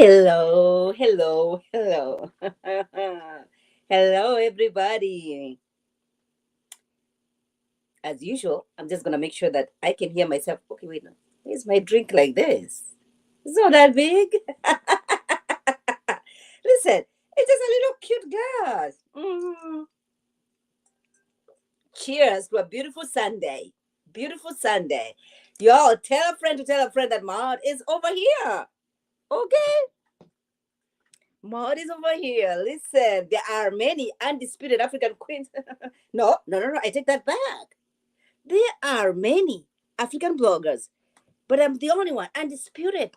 Hello, hello, hello. Hello, everybody. As usual, I'm just gonna make sure that I can hear myself. Okay, wait, no. Where's my drink like this? It's not that big. Listen, it's just a little cute glass. Cheers to a beautiful Sunday. Beautiful Sunday. Y'all, tell a friend to tell a friend that Maud is over here. Okay? Maud is over here. Listen, there are many undisputed African queens. No. I take that back. There are many African bloggers, but I'm the only one undisputed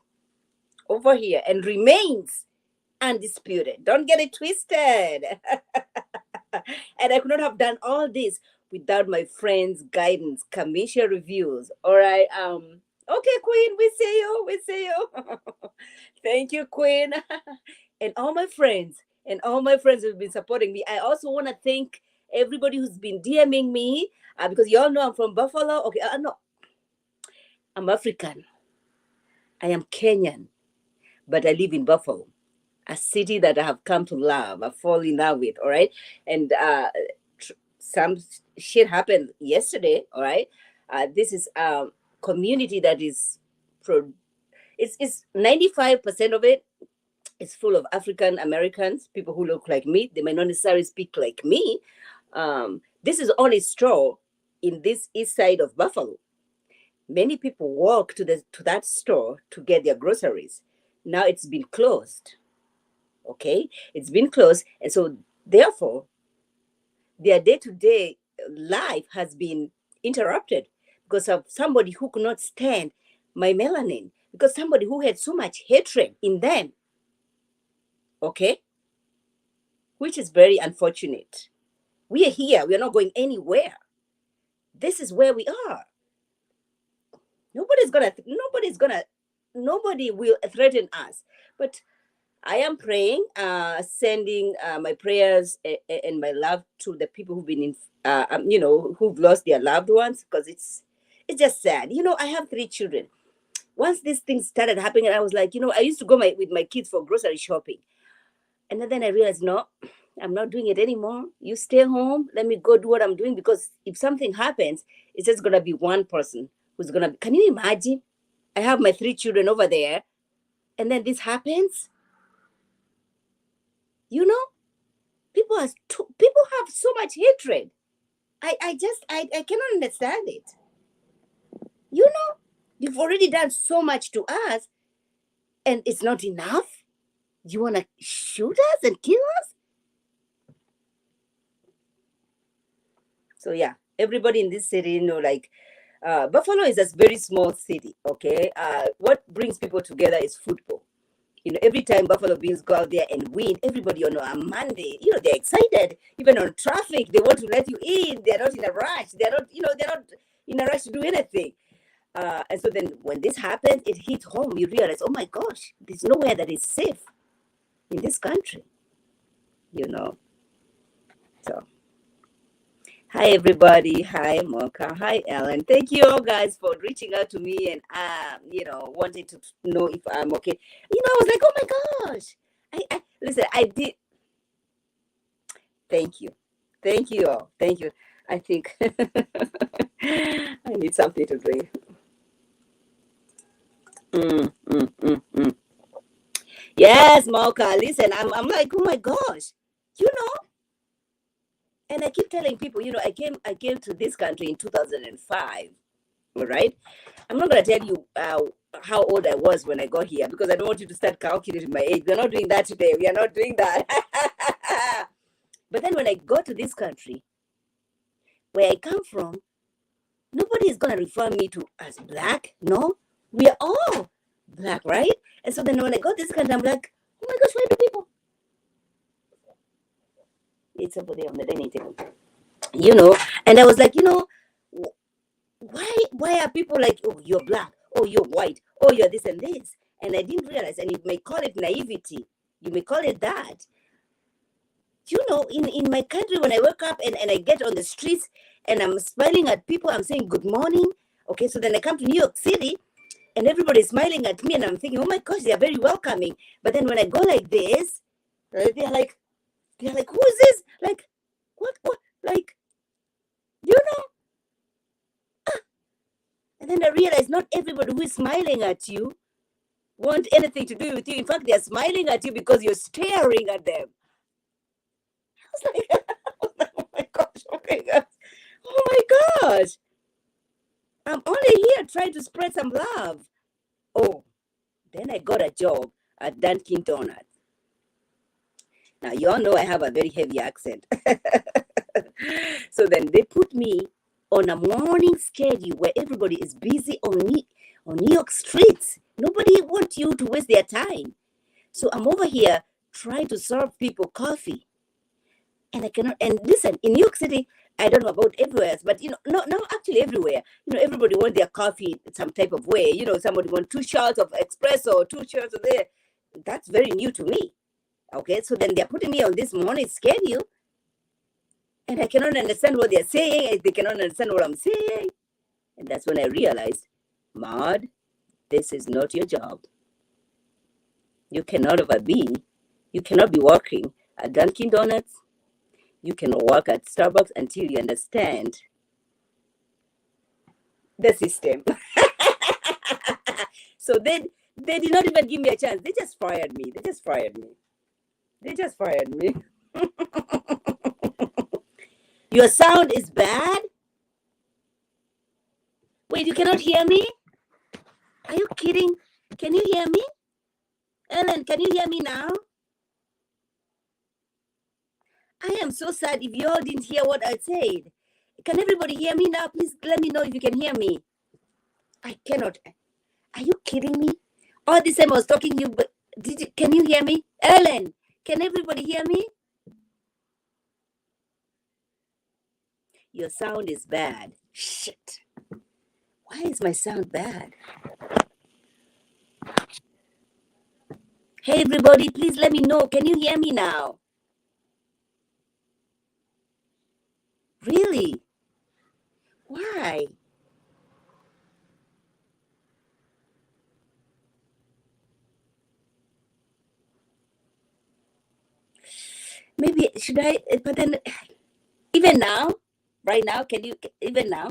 over here and remains undisputed. Don't get it twisted. And I could not have done all this without my friends' guidance, Kamisha reviews. All right. Okay, Queen, we see you. We see you. Thank you, Queen. And all my friends who've been supporting me. I also want to thank everybody who's been DMing me because y'all know I'm from Buffalo. Okay, no, I'm African. I am Kenyan, but I live in Buffalo, a city that I have come to love. I fall in love with. All right, and some shit happened yesterday. All right, this is community that is pro. It's 95% of it is full of African Americans, people who look like me. They may not necessarily speak like me. This is only store in this east side of Buffalo. Many people walk to that store to get their groceries. Now it's been closed. Okay, it's been closed, and so therefore, their day-to-day life has been interrupted because of somebody who could not stand my melanin, because somebody who had so much hatred in them. Okay, which is very unfortunate. We are here. We are not going anywhere. This is where we are. Nobody will threaten us. But I am praying, sending my prayers and my love to the people who've been who've lost their loved ones, because it's just sad. I have 3 children. Once these things started happening, I was like, I used to go with my kids for grocery shopping. And then I realized, no, I'm not doing it anymore. You stay home. Let me go do what I'm doing, because if something happens, it's just going to be one person who's going to. Can you imagine? I have my 3 children over there, and then this happens. People have so much hatred. I cannot understand it. You've already done so much to us, and it's not enough. You want to shoot us and kill us? So yeah, everybody in this city, Buffalo is a very small city. Okay, what brings people together is football. Every time Buffalo Bills go out there and win, everybody on a Monday, they're excited. Even on traffic, they want to let you in. They're not in a rush. They're not in a rush to do anything. And so then when this happens, it hits home. You realize, oh my gosh, there's nowhere that is safe in this country. So hi everybody. Hi Mocha. Hi Ellen. Thank you all guys for reaching out to me and wanting to know if I'm okay. I was like, oh my gosh. I listen, I did. Thank you all. Thank you. I think I need something to drink. Yes, Mocha. Listen, I'm like, oh my gosh. And I keep telling people, I came to this country in 2005. All right. I'm not going to tell you how old I was when I got here, because I don't want you to start calculating my age. We're not doing that today. We are not doing that. But then when I got to this country, where I come from, nobody is going to refer me to as black. No, we are all black, right? And so then when I got this country, I'm like, oh my gosh, why do people? It's over there on the dining table. And I was like, why are people like, oh, you're black, oh, you're white, oh, you're this and this? And I didn't realize, and you may call it naivety, you may call it that. In my country, when I wake up and I get on the streets and I'm smiling at people, I'm saying good morning. Okay, so then I come to New York City, and everybody's smiling at me, and I'm thinking, oh my gosh, they are very welcoming. But then when I go like this, they're like, who is this? Like, what, like, you know? And then I realize not everybody who is smiling at you want anything to do with you. In fact, they're smiling at you because you're staring at them. I was like, oh my gosh, oh my gosh, oh my gosh. I'm only here trying to spread some love. Oh, then I got a job at Dunkin' Donuts. Now, you all know I have a very heavy accent. So then they put me on a morning schedule where everybody is busy on New York streets. Nobody wants you to waste their time. So I'm over here trying to serve people coffee. And I cannot, and listen, in New York City, I don't know about everywhere else, but no, actually everywhere, everybody wants their coffee some type of way. Somebody wants 2 shots of espresso, 2 shots of there. That's very new to me. Okay, so then they're putting me on this morning schedule, and I cannot understand what they're saying. They cannot understand what I'm saying. And that's when I realized, Maud, this is not your job. You cannot be working at Dunkin' Donuts. You can work at Starbucks until you understand the system. So then they did not even give me a chance. They just fired me. Your sound is bad? Wait, you cannot hear me? Are you kidding? Can you hear me? Ellen, can you hear me now? I am so sad if you all didn't hear what I said. Can everybody hear me now? Please let me know if you can hear me. I cannot. Are you kidding me? All this time I was talking to you, but can you hear me? Ellen, can everybody hear me? Your sound is bad. Shit. Why is my sound bad? Hey, everybody, please let me know. Can you hear me now? Really? Why? Maybe should I? But then, even now, right now, can you even now?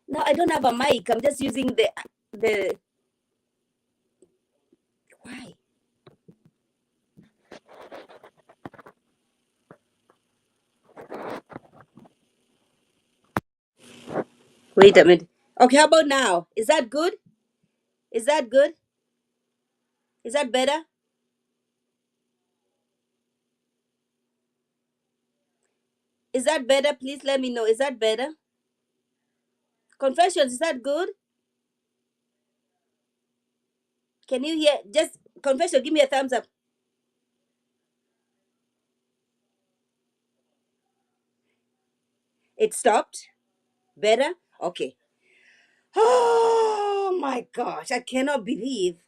No, I don't have a mic. I'm just using the. Why? Wait a minute. Okay, how about now? Is that good? Is that good? Is that better? Is that better? Please let me know. Is that better? Confessions, is that good? Can you hear? Just confession, give me a thumbs up. It stopped? Better? Okay. Oh my gosh, I cannot believe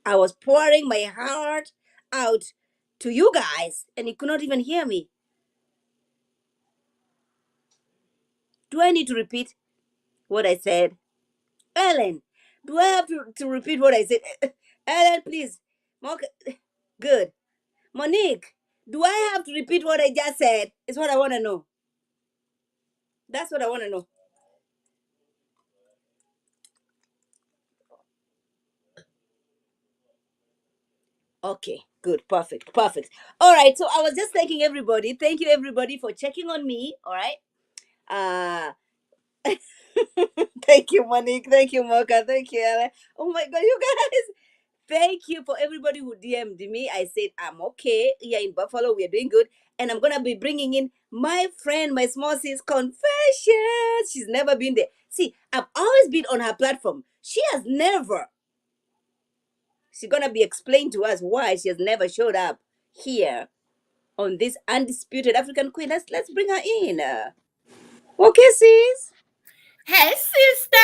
I was pouring my heart out to you guys and you could not even hear me. Do I need to repeat what I said? Ellen, do I have to repeat what I said? Ellen, please. Good. Monique, do I have to repeat what I just said? Is what I want to know. That's what I want to know. Okay, good, perfect. All right, so I was just thanking everybody. Thank you, everybody, for checking on me. All right. Uh Thank you, Monique. Thank you, Mocha. Thank you, Ellen. Oh my God, you guys. Thank you for everybody who DM'd me. I said, I'm okay. Here in Buffalo, we are doing good. And I'm going to be bringing in my friend, my small sis, Confessions. She's never been there. See, I've always been on her platform. She has never. She's going to be explained to us why she has never showed up here on this undisputed African queen. Let's bring her in. Okay, sis. Hey, sister.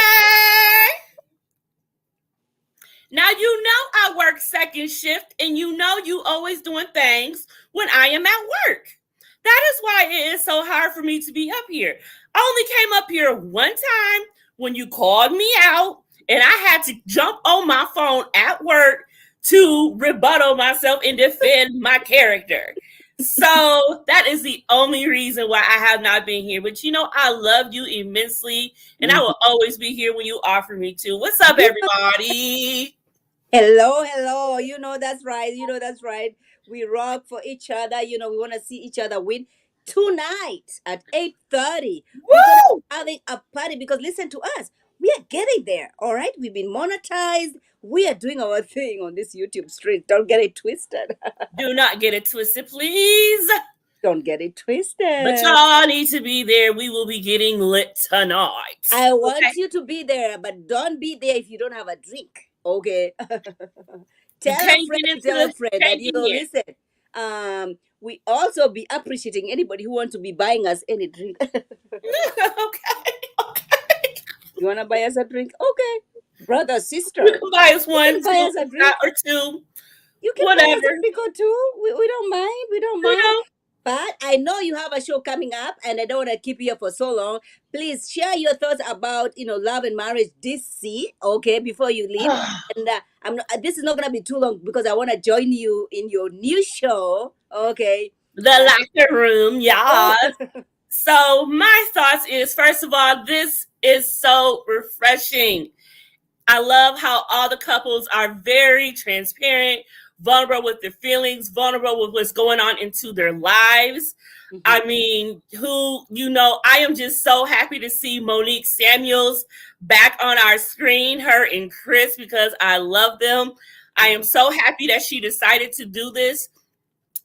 Now you know I work second shift, and you know you always doing things when I am at work. That is why it is so hard for me to be up here. I only came up here one time when you called me out and I had to jump on my phone at work to rebuttal myself and defend my character. So that is the only reason why I have not been here. But I love you immensely, and I will always be here when you offer me to. What's up, everybody? Hello. That's right. That's right. We rock for each other. We want to see each other win tonight at 8:30. We're gonna Woo! be having a party because listen to us. We are getting there. All right. We've been monetized. We are doing our thing on this YouTube street. Don't get it twisted. Do not get it twisted, please. Don't get it twisted. But y'all need to be there. We will be getting lit tonight. I want you to be there, but don't be there if you don't have a drink. Okay. Tell a friend that listen. We also be appreciating anybody who wants to be buying us any drink. Okay. You wanna buy us a drink? Okay. Brother, sister. You can buy us one, buy us a drink. or two. You can whatever. buy us a drink or two. We don't mind. We don't mind. But I know you have a show coming up, and I don't want to keep you here for so long. Please share your thoughts about love and marriage DC, okay, before you leave. And this is not gonna be too long because I want to join you in your new show, okay? The Locker Room, y'all. So my thoughts is, first of all, this is so refreshing. I love how all the couples are very transparent, vulnerable with their feelings, vulnerable with what's going on into their lives. Mm-hmm. I mean, I am just so happy to see Monique Samuels back on our screen, her and Chris, because I love them. I am so happy that she decided to do this.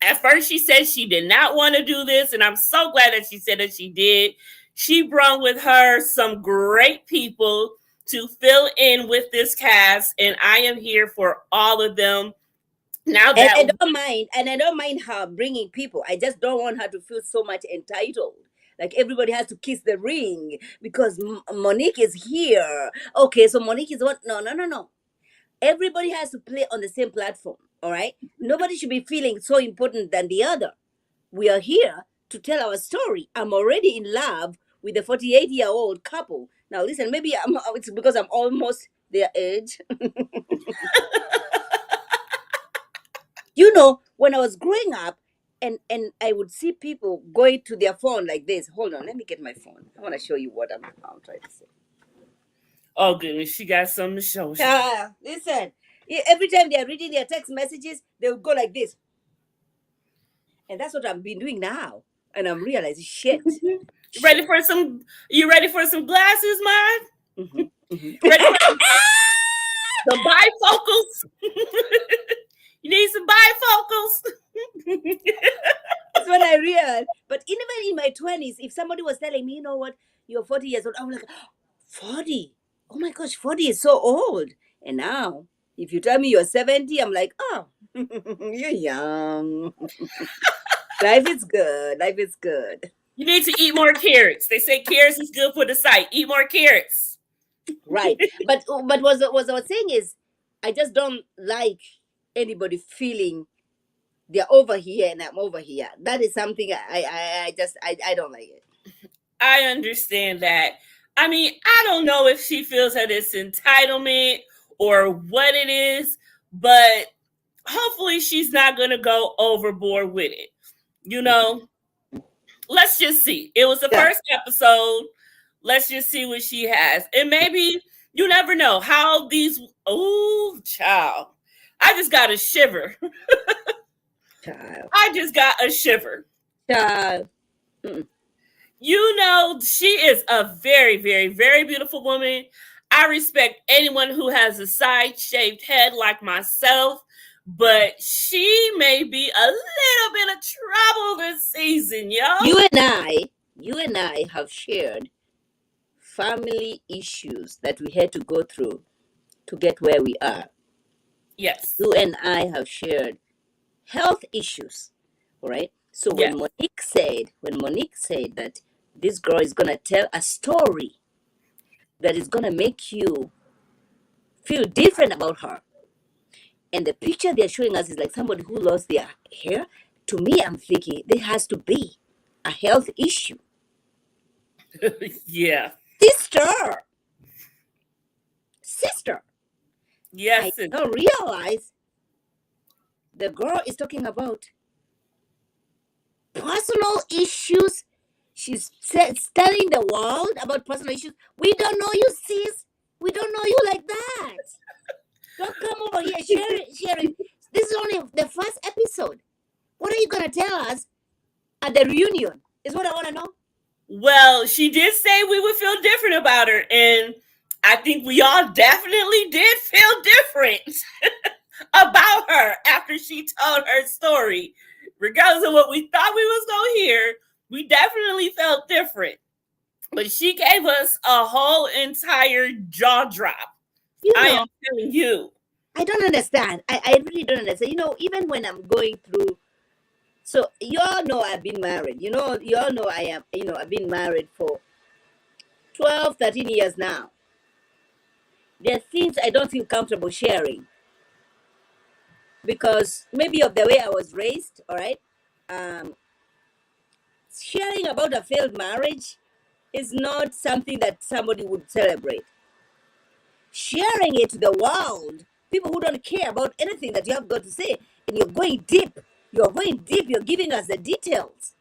At first, she said she did not want to do this, and I'm so glad that she said that she did. She brought with her some great people to fill in with this cast, and I am here for all of them. Now that I don't mind her bringing people. I just don't want her to feel so much entitled. Like everybody has to kiss the ring because Monique is here. Okay, so Monique is what? No. Everybody has to play on the same platform. All right. Nobody should be feeling so important than the other. We are here to tell our story. I'm already in love with a 48-year-old couple. Now listen, maybe it's because I'm almost their age. When I was growing up and I would see people going to their phone like this. Hold on, let me get my phone. I want to show you what I'm trying to say. Oh, goodness, she got something to show. Listen, every time they are reading their text messages, they will go like this. And that's what I've been doing now. And I'm realizing, shit. You ready for some glasses, man? Mm-hmm. Ready for some bifocals? You need some bifocals? That's what I realized. But even in my 20s, if somebody was telling me, you know what, you're 40 years old, I'm like, 40? Oh my gosh, 40 is so old. And now, if you tell me you're 70, I'm like, oh, you're young. Life is good. You need to eat more carrots. They say carrots is good for the sight. Eat more carrots. Right. But what I was saying is, I just don't like anybody feeling they're over here and I'm over here. That is something I don't like it. I understand that. I mean, I don't know if she feels that it's entitlement or what it is, but hopefully she's not going to go overboard with it. Let's just see. It was the first episode. Let's just see what she has. And maybe, you never know how these, child. I just got a shiver. Child. I just got a shiver. Child. She is a very, very, very beautiful woman. I respect anyone who has a side-shaved head like myself, but she may be a little bit of trouble this season, yo. You and I have shared family issues that we had to go through to get where we are. Yes. You and I have shared health issues, right? So when Monique said that this girl is going to tell a story that is going to make you feel different about her, and the picture they're showing us is like somebody who lost their hair, to me, I'm thinking there has to be a health issue. Yeah. Sister, sister. Yes. I don't realize the girl is talking about personal issues. She's telling the world about personal issues. We don't know you, sis. We don't know you like that. Don't come over here sharing. This is only the first episode. What are you gonna tell us at the reunion? Is what I want to know. Well, she did say we would feel different about her, and I think we all definitely did feel different about her after she told her story. Regardless of what we thought we was going to hear, we definitely felt different. But she gave us a whole entire jaw drop. I am telling you. I don't understand. I really don't understand. Even when I'm going through, so you all know I've been married. You all know I've been married for 12, 13 years now. There are things I don't feel comfortable sharing because maybe of the way I was raised, all right? Sharing about a failed marriage is not something that somebody would celebrate. Sharing it to the world, people who don't care about anything that you have got to say, and you're going deep, you're giving us the details.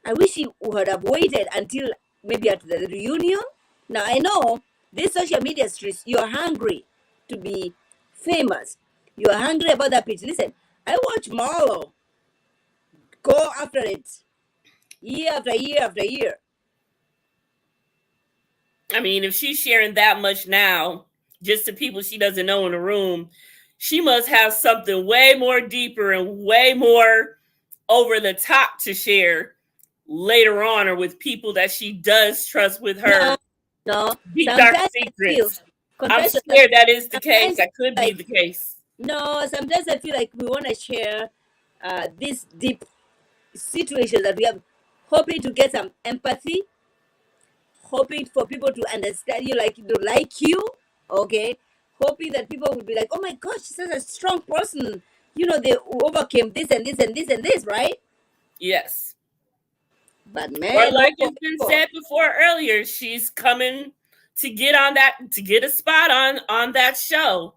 I wish you would have waited until maybe at the reunion. Now, I know these social media streets, you're hungry to be famous. You're hungry about that pitch. Listen, I watch Marlo go after it year after year after year. I mean, if she's sharing that much now, just to people she doesn't know in the room, she must have something way more deeper and way more over the top to share later on, or with people that she does trust with her. No. Deep dark secrets. I'm scared that is the case. That could be the case. No, sometimes I feel like we want to share this deep situation that we have, hoping to get some empathy, hoping for people to understand you, like you, okay? Hoping that people will be like, oh my gosh, she's such a strong person. They overcame this and this and this and this, right? Yes. But man, or like it's been said before earlier, she's coming to get a spot on that show.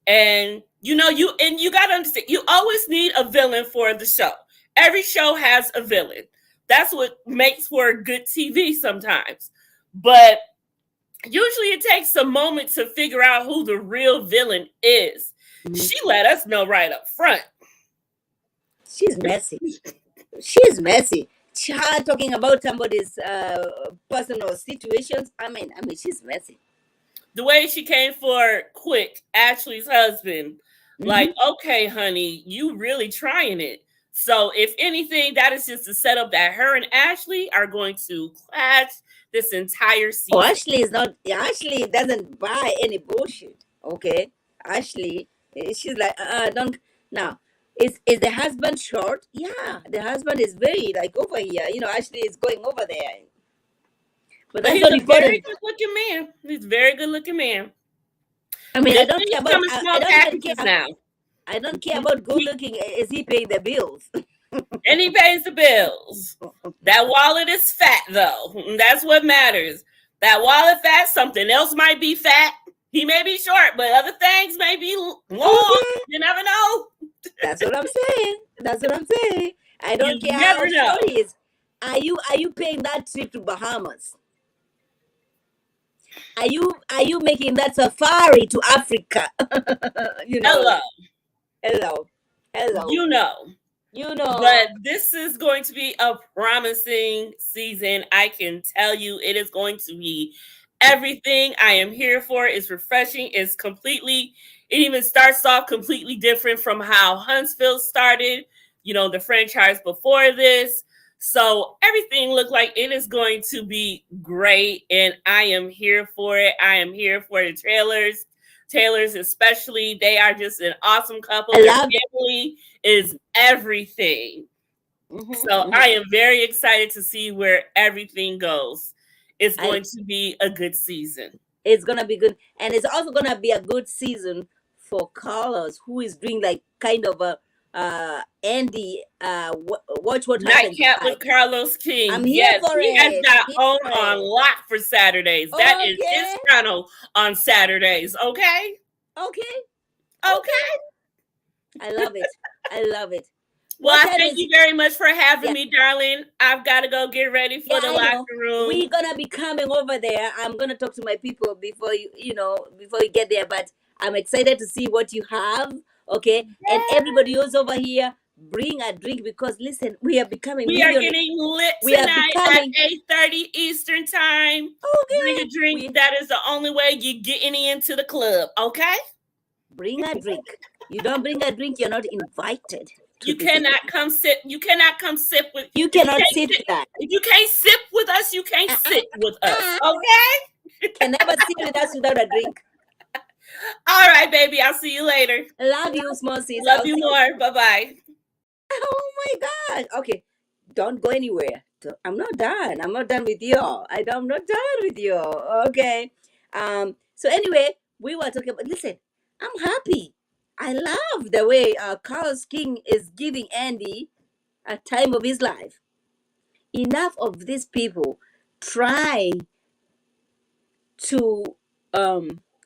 And you got to understand, you always need a villain for the show. Every show has a villain. That's what makes for good TV sometimes. But usually it takes a moment to figure out who the real villain is. Mm-hmm. She let us know right up front. She's messy. She's messy. Talking about somebody's personal situations. I mean, she's messy. The way she came for Quick, Ashley's husband, mm-hmm. Like, okay, honey, you really trying it. So if anything, that is just a setup that her and Ashley are going to clash this entire season. Oh, Ashley doesn't buy any bullshit. Okay. Ashley, she's like, don't. Now, is the husband short? Yeah, the husband is very over here. Ashley is going over there. But he's a very good looking man. He's a very good looking man. I mean, I don't care about I don't care about good looking. Is he paying the bills? And he pays the bills. That wallet is fat, though. That's what matters. That wallet fat. Something else might be fat. He may be short, but other things may be long. Okay. You never know. That's what I'm saying. I don't care how short he is. Are you paying that trip to Bahamas? Are you making that safari to Africa? Hello. You know. But this is going to be a promising season. I can tell you it is going to be everything I am here for. It's refreshing. It even starts off completely different from how Huntsville started, the franchise before this. So everything looked like it is going to be great, and I am here for it. I am here for the Taylors especially. They are just an awesome couple. Their family is everything. Mm-hmm, so I am very excited to see where everything goes. It's going to be a good season. It's going to be good. And it's also going to be a good season for Carlos, who is doing kind of a Andy, watch what happens Nightcap live. with Carlos King. I'm here Yes, for he has it. that Here own for on it. lock for Saturdays. That is his Okay. channel on Saturdays. Okay. Okay. Okay. I love it. I love it. Well, What I time thank is you very much for having Yeah. me, darling. I've got to go get ready for Yeah, the I know. locker room. We're gonna be coming over there. I'm gonna talk to my people before before you get there. But I'm excited to see what you have. Okay, and everybody who's over here, bring a drink because listen, we are becoming We are millionaires. getting lit We are tonight becoming at 8:30 Eastern time. Bring a okay. drink. That is the only way you get any into the club. Okay. Bring a drink. You don't bring a drink, you're not invited. You cannot come sit. You cannot come sit with. You if you cannot can't sit with us. If you can't sip with us, you can't sit with us. Okay. Can never sit with us without a drink. All right, baby. I'll see you later. Love you, small sis. Love I'll you see more. Bye bye. Oh my God. Okay. Don't go anywhere. I'm not done. I'm not done with you. I'm not done with you. Okay. So anyway, we were talking about listen, I'm happy. I love the way Carlos King is giving Andy a time of his life. Enough of these people trying to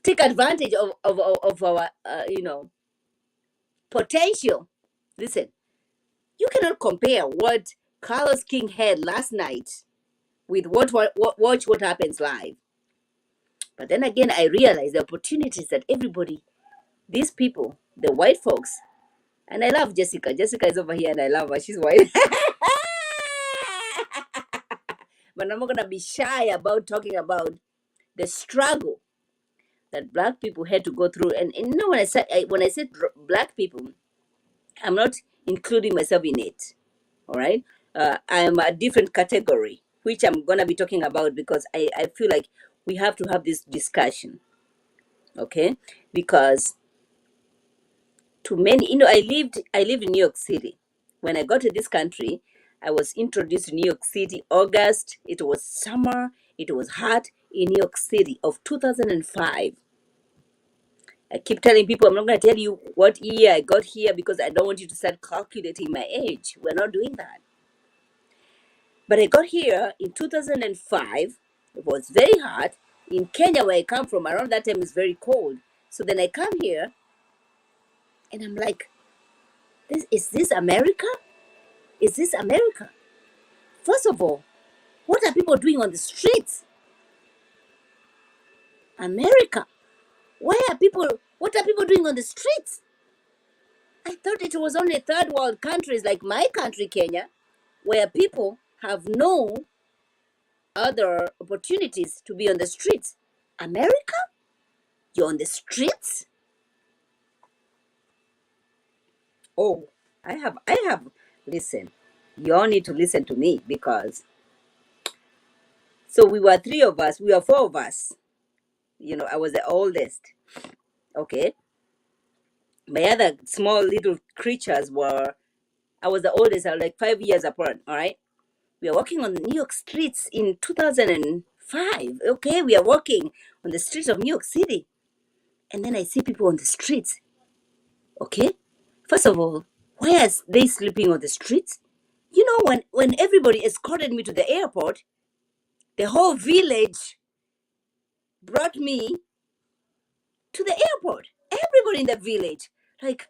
take advantage of our potential. Listen, you cannot compare what Carlos King had last night with watch what happens live. But then again, I realize the opportunities that everybody, these people, the white folks, and I love Jessica. Jessica is over here, and I love her. She's white. But I'm not gonna be shy about talking about the struggle that Black people had to go through. And when I said Black people, I'm not including myself in it. All right, I'm a different category, which I'm gonna be talking about because I feel like we have to have this discussion. Okay, because to many, I lived in New York City. When I got to this country, I was introduced to New York City. August, it was summer, it was hot in New York City of 2005. I keep telling people I'm not going to tell you what year I got here because I don't want you to start calculating my age. We're not doing that. But I got here in 2005. It was very hot. In Kenya, where I come from, around that time it's very cold. So then I come here and I'm like, is this America? Is this America? First of all, what are people doing on the streets? America. What are people doing on the streets? I thought it was only third world countries like my country, Kenya, where people have no other opportunities to be on the streets. America? You're on the streets? Oh, I have, listen, you all need to listen to me because, so we were four of us. I was the oldest. Okay. My other small little creatures I was the oldest, I was like 5 years apart, all right? We are walking on the New York streets in 2005. Okay, we are walking on the streets of New York City. And then I see people on the streets. Okay? First of all, why are they sleeping on the streets? When everybody escorted me to the airport, the whole village brought me to the airport. Everybody in the village. Like,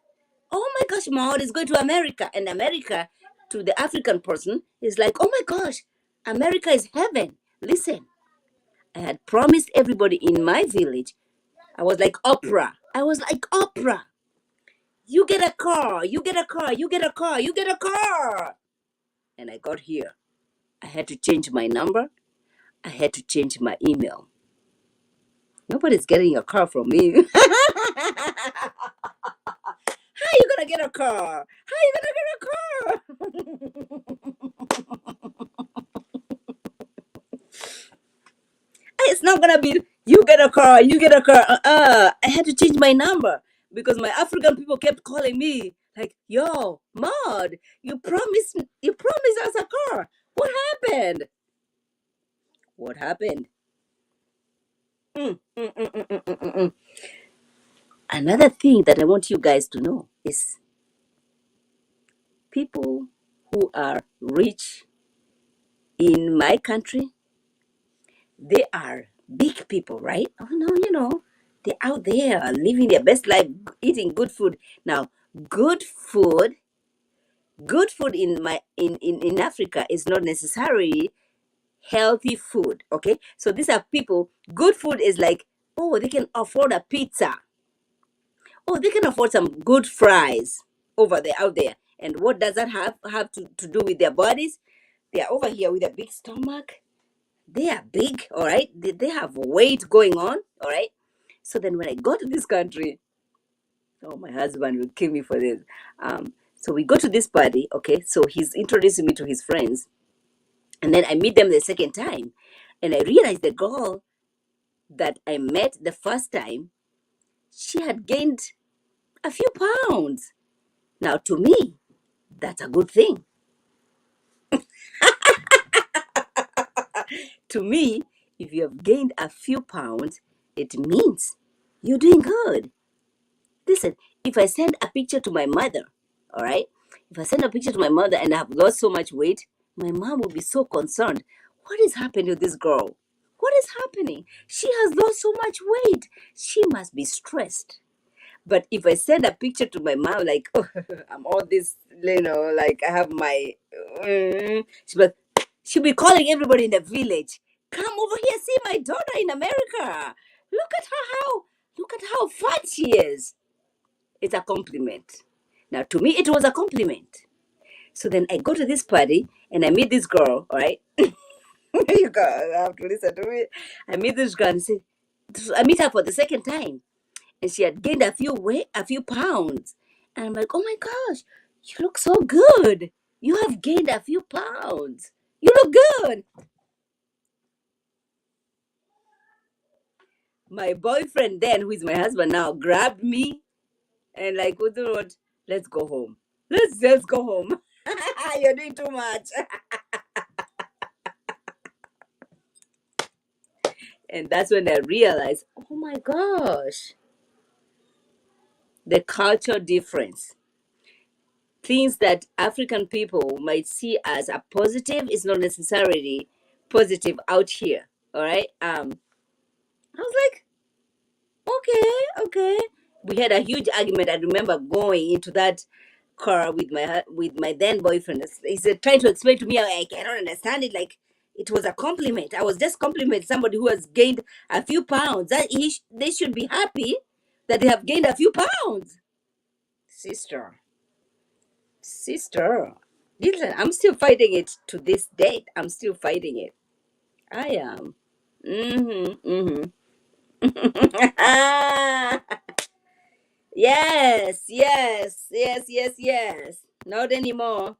oh my gosh, Maud is going to America. And America, to the African person, is like, oh my gosh, America is heaven. Listen, I had promised everybody in my village, I was like Oprah. You get a car, you get a car, you get a car, you get a car. And I got here. I had to change my number. I had to change my email. Nobody's getting a car from me. How you gonna get a car? How you gonna get a car? It's not gonna be you get a car, you get a car. I had to change my number because my African people kept calling me like, "Yo, Maud, you promised us a car. What happened? What happened?" Another thing that I want you guys to know is people who are rich in my country, they are big people, right? Oh no, they're out there living their best life, eating good food. Now, good food, good food in Africa is not necessarily healthy food. Okay, so these are people. Good food is like, oh, they can afford a pizza. Oh, they can afford some good fries over there, out there. And what does that have to do with their bodies? They are over here with a big stomach. They are big, all right? They have weight going on, all right? So then when I go to this country, oh, my husband will kill me for this. So we go to this party, okay? So he's introducing me to his friends. And then I meet them the second time. And I realize the girl that I met the first time, she had gained a few pounds. Now, to me, that's a good thing. To me, if you have gained a few pounds, it means you're doing good. Listen, if I send a picture to my mother, all right? If I send a picture to my mother and I have lost so much weight, my mom will be so concerned. What is happening to this girl? What is happening? She has lost so much weight. She must be stressed. But if I send a picture to my mom, like, oh, I'm all this, like I have my, she'll be calling everybody in the village. Come over here, see my daughter in America. Look at how fat she is. It's a compliment. Now, to me, it was a compliment. So then I go to this party and I meet this girl, all right? You have to listen to me. I meet this girl and I meet her for the second time. And she had gained a few pounds. And I'm like, oh my gosh, you look so good. You have gained a few pounds. You look good. My boyfriend then, who is my husband now, grabbed me and like, what? Let's go home. Let's just go home. You're doing too much. And that's when I realized, oh my gosh, the culture difference. Things that African people might see as a positive is not necessarily positive out here. All right. I was like, okay. We had a huge argument. I remember going into that car with my then boyfriend. He's trying to explain to me, I cannot understand it. Like it was a compliment. I was just complimenting somebody who has gained a few pounds. They should be happy that they have gained a few pounds. Sister, listen, I'm still fighting it to this date. I'm still fighting it. I am. Yes. Not anymore.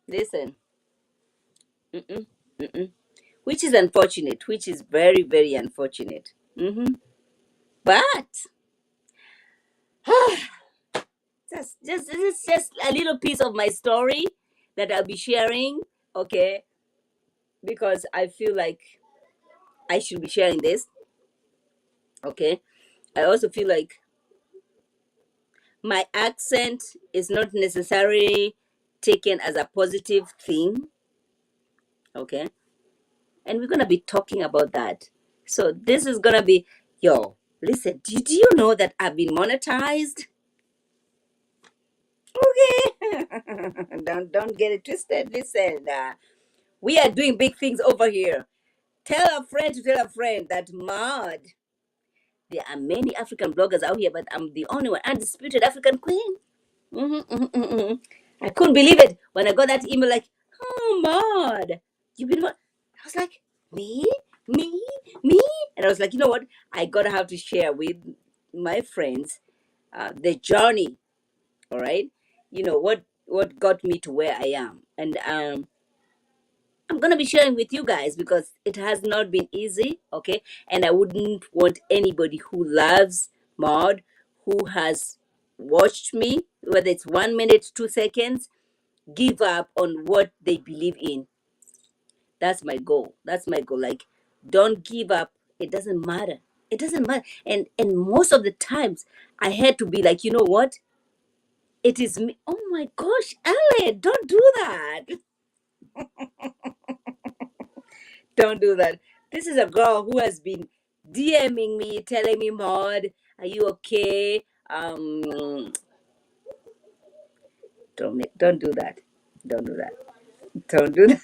Listen. Mm-mm. Which is unfortunate. Which is very, very unfortunate. But this is just a little piece of my story that I'll be sharing. Okay, because I feel like I should be sharing this. Okay, I also feel like my accent is not necessarily taken as a positive thing. Okay, and we're gonna be talking about that. So this is gonna be, listen, did you know that I've been monetized? Okay. Don't get it twisted. Listen, we are doing big things over here. Tell a friend to tell a friend that Maud, there are many African bloggers out here, but I'm the only one, undisputed African queen. I couldn't believe it when I got that email like, oh, Maud, you've been I was like, me? And I was like, you know what? I gotta have to share with my friends the journey. All right, what got me to where I am, and I'm gonna be sharing with you guys because it has not been easy. Okay, and I wouldn't want anybody who loves Maud, who has watched me, whether it's 1 minute, 2 seconds, give up on what they believe in. That's my goal. Like, don't give up. It doesn't matter. And most of the times I had to be like, you know what? It is me. Oh my gosh, Ellen, don't do that. Don't do that. This is a girl who has been DMing me, telling me, Maud, are you okay? Don't do that. Don't do that. Don't do that.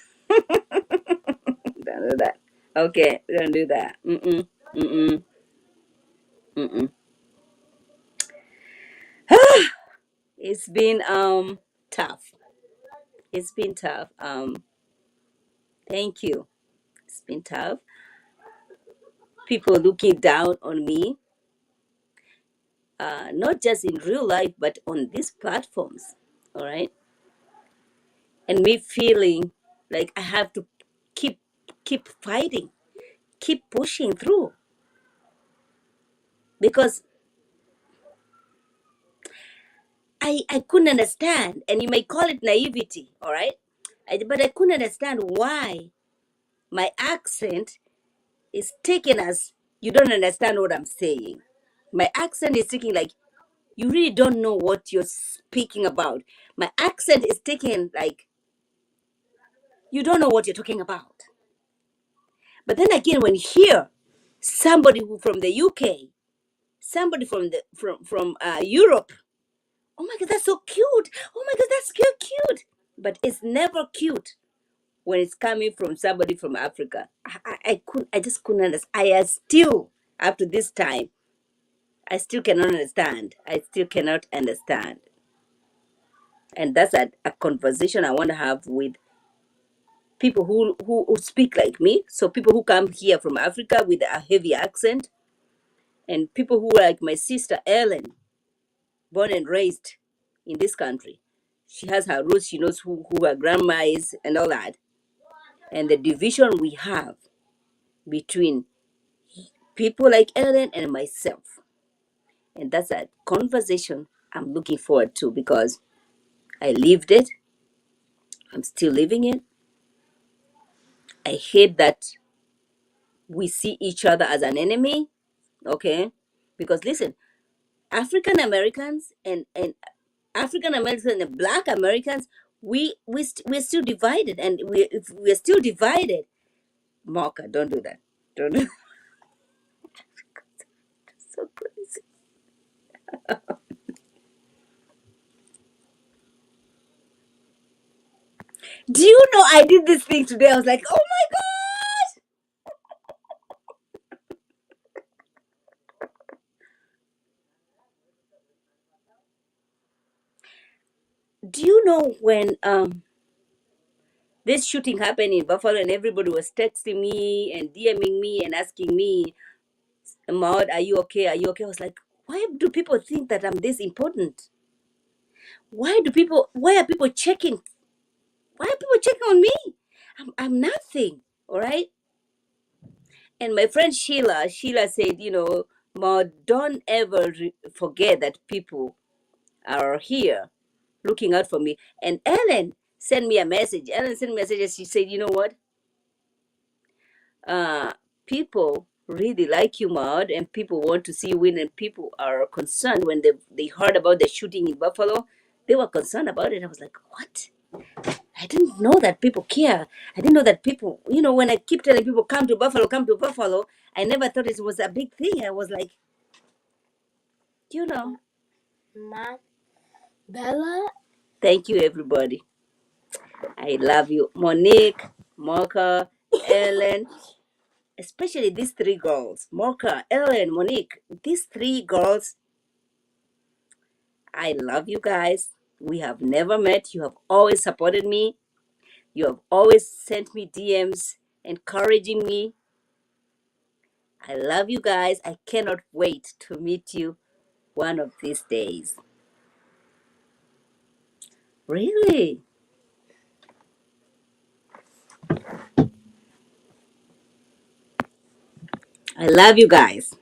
Don't do that. Okay, don't do that. Mm-mm. Mm-mm. Mm-mm. It's been tough. It's been tough. Thank you. It's been tough. People looking down on me, not just in real life, but on these platforms. All right. And me feeling like I have to keep keep fighting, keep pushing through because I couldn't understand, and you may call it naivety, all right? But I couldn't understand why my accent is taken as you don't understand what I'm saying. My accent is taken like you really don't know what you're speaking about. My accent is taken like you don't know what you're talking about. But then again, when you hear somebody who from the UK, somebody from the from Europe, oh my God, that's so cute. Oh my God, that's cute. But it's never cute when it's coming from somebody from Africa. I just couldn't understand. Still up to this time, I still cannot understand. I still cannot understand. And that's a conversation I want to have with people who speak like me. So people who come here from Africa with a heavy accent, and people who are like my sister Ellen, born and raised in this country. She has her roots. She knows who her grandma is and all that. And the division we have between people like Ellen and myself. And that's a conversation I'm looking forward to because I lived it. I'm still living it. I hate that we see each other as an enemy. Okay? Because listen, African Americans and African Americans and Black Americans, we're still divided, and if we're still divided. Marka, don't do that. Don't do so crazy. Do you know I did this thing today? I was like, oh my gosh. Do you know when this shooting happened in Buffalo and everybody was texting me and DMing me and asking me, Maud, are you okay? Are you okay? I was like, why do people think that I'm this important? Why are people checking? Why are people checking on me? I'm nothing. All right. And my friend Sheila said, Maud, don't ever forget that people are here looking out for me. And Ellen sent me a message. Ellen sent me a message and she said, you know what? People really like you, Maud, and people want to see you win, and people are concerned when they heard about the shooting in Buffalo. They were concerned about it. I was like, what? I didn't know that people care. I didn't know that people, when I keep telling people, come to Buffalo, I never thought it was a big thing. I was like, you know. Ma, Bella. Thank you, everybody. I love you. Monique, Mocha, Ellen, especially these three girls, Mocha, Ellen, Monique, these three girls, I love you guys. We have never met. You have always supported me. You have always sent me DMs encouraging me. I love you guys. I cannot wait to meet you one of these days. Really? I love you guys.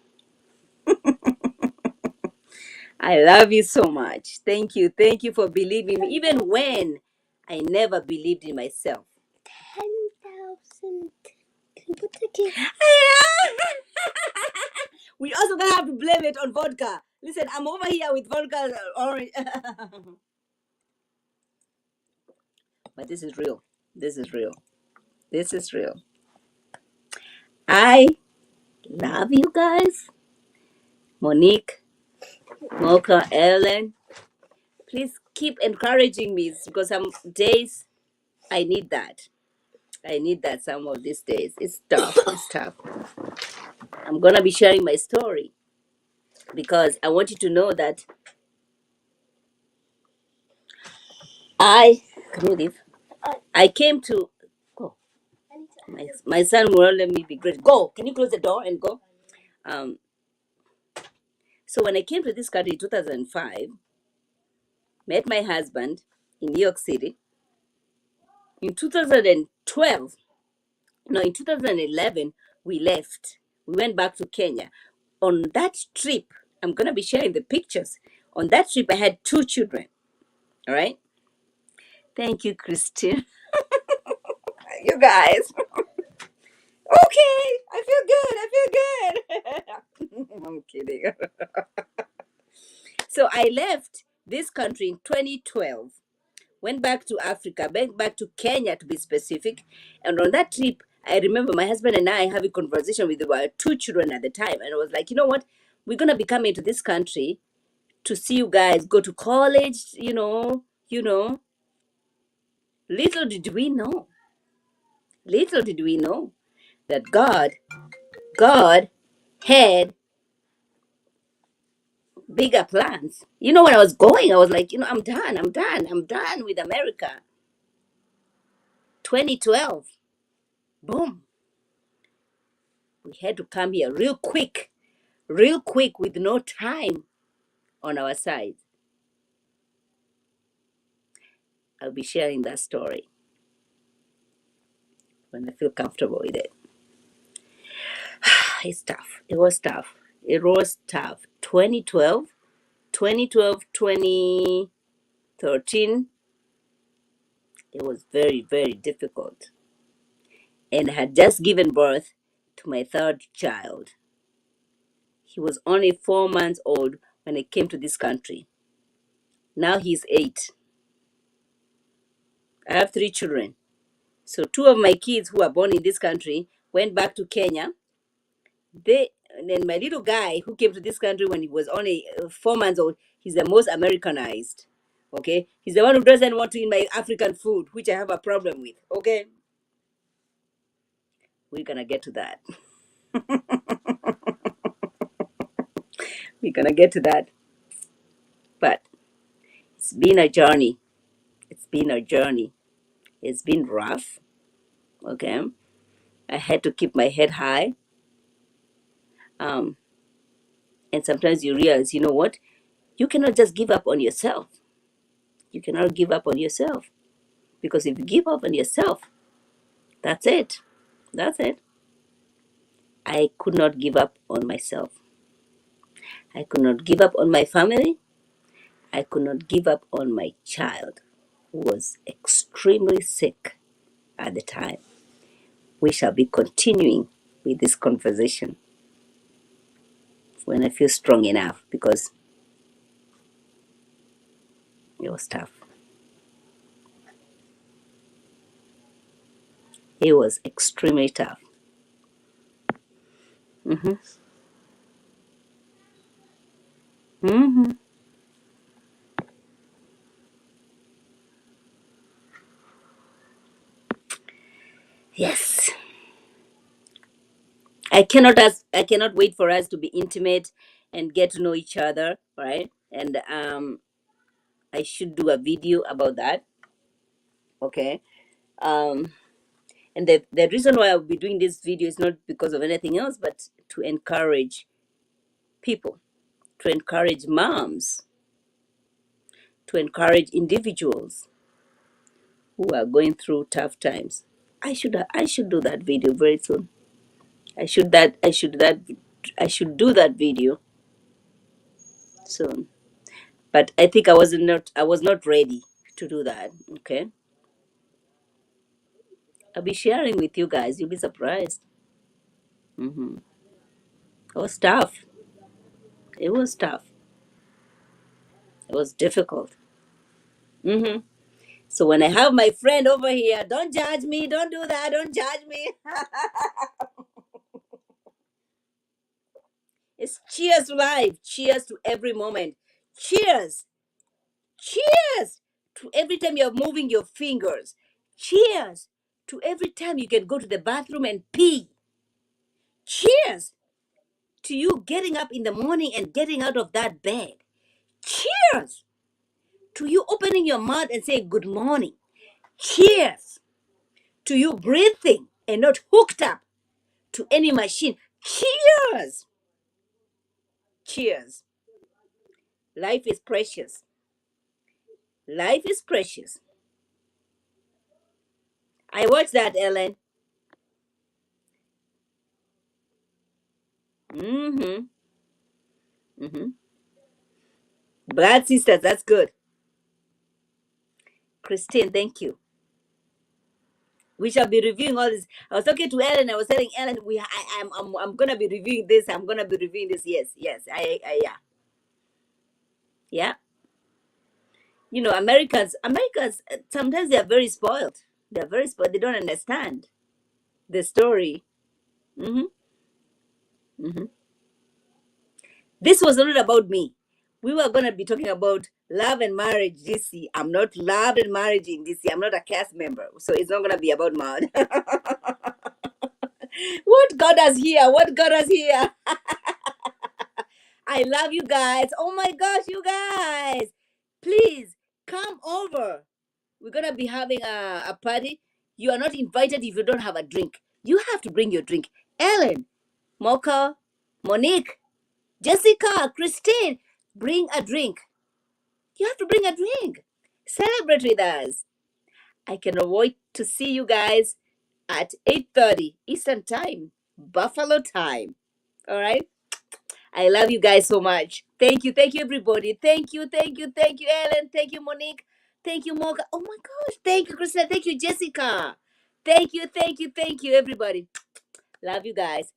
I love you so much. Thank you. Thank you for believing me, even when I never believed in myself. 10,000 people taking. We also gonna have to blame it on vodka. Listen, I'm over here with vodka orange. But this is real. This is real. This is real. I love you guys. Monique, Mocha, Ellen. Please keep encouraging me because some days I need that. I need that some of these days. It's tough. It's tough. I'm going to be sharing my story because I want you to know that I. Can you leave? I came to. Go. My son will let me be great. Go. Can you close the door and go? Um, so when I came to this country in 2005, met my husband in New York City. In 2012, no, in 2011, we left. We went back to Kenya. On that trip, I'm going to be sharing the pictures. On that trip, I had 2 children. All right. Thank you, Christine. You guys. Okay. I feel good. I feel good. I'm kidding. So I left this country in 2012, went back to Africa, went back to Kenya to be specific. And on that trip, I remember my husband and I having conversation with our 2 children at the time. And I was like, you know what? We're going to be coming to this country to see you guys go to college, Little did we know, that God had bigger plans. When I was going, I was like, I'm done with America. 2012, boom, we had to come here real quick with no time on our side. I'll be sharing that story when I feel comfortable with it. It's tough. It was tough. 2012, 2013, it was very, very difficult. And I had just given birth to my 3rd child. He was only 4 months old when I came to this country. Now he's 8. I have 3 children. So 2 of my kids who were born in this country went back to Kenya. And then my little guy who came to this country when he was only 4 months old, he's the most Americanized. Okay, he's the one who doesn't want to eat my African food, which I have a problem with. Okay, we're gonna get to that. We're gonna get to that. But it's been a journey. It's been a journey. It's been rough. Okay, I had to keep my head high. And sometimes you realize, you know what? You cannot just give up on yourself. You cannot give up on yourself. Because if you give up on yourself, that's it. That's it. I could not give up on myself. I could not give up on my family. I could not give up on my child, who was extremely sick at the time. We shall be continuing with this conversation when I feel strong enough, because it was tough. It was extremely tough. Mm-hmm. Mm-hmm. Yes. I cannot wait for us to be intimate and get to know each other, right? And I should do a video about that. Okay. And the reason why I'll be doing this video is not because of anything else, but to encourage people, to encourage moms, to encourage individuals who are going through tough times. I should do that video very soon. I should do that video soon. But I think I was not ready to do that. Okay. I'll be sharing with you guys. You'll be surprised. It was tough. It was tough. It was difficult. Hmm. So when I have my friend over here, don't judge me. Don't do that. Don't judge me. It's cheers to life. Cheers to every moment. Cheers. Cheers to every time you're moving your fingers. Cheers to every time you can go to the bathroom and pee. Cheers to you getting up in the morning and getting out of that bed. Cheers to you opening your mouth and saying good morning. Cheers to you breathing and not hooked up to any machine. Cheers. Cheers. Life is precious. Life is precious. I watched that, Ellen. Mm-hmm. Mm-hmm. Blood sisters, that's good. Christine, thank you. We shall be reviewing all this. I was talking to Ellen. I was telling Ellen, I'm gonna be reviewing this. I'm gonna be reviewing this. Yes, yes. Yeah, yeah. You know, Americans. Sometimes they are very spoiled. They're very spoiled. They don't understand the story. Hmm. Hmm. This was not about me. We were gonna be talking about love and marriage. DC. I'm not loved and marriage in DC. I'm not a cast member, so it's not gonna be about Maud. What got us here? What got us here? I love you guys. Oh my gosh, you guys. Please come over. We're going to be having a party. You are not invited if you don't have a drink. You have to bring your drink. Ellen, Mocha, Monique, Jessica, Christine, bring a drink. You have to bring a drink. Celebrate with us. I cannot wait to see you guys at 8:30 Eastern Time, Buffalo time. All right? I love you guys so much. Thank you, everybody. Thank you, Ellen. Thank you, Monique. Thank you, Mocha. Oh my gosh. Thank you, Christina. Thank you, Jessica. Thank you, everybody. Love you guys.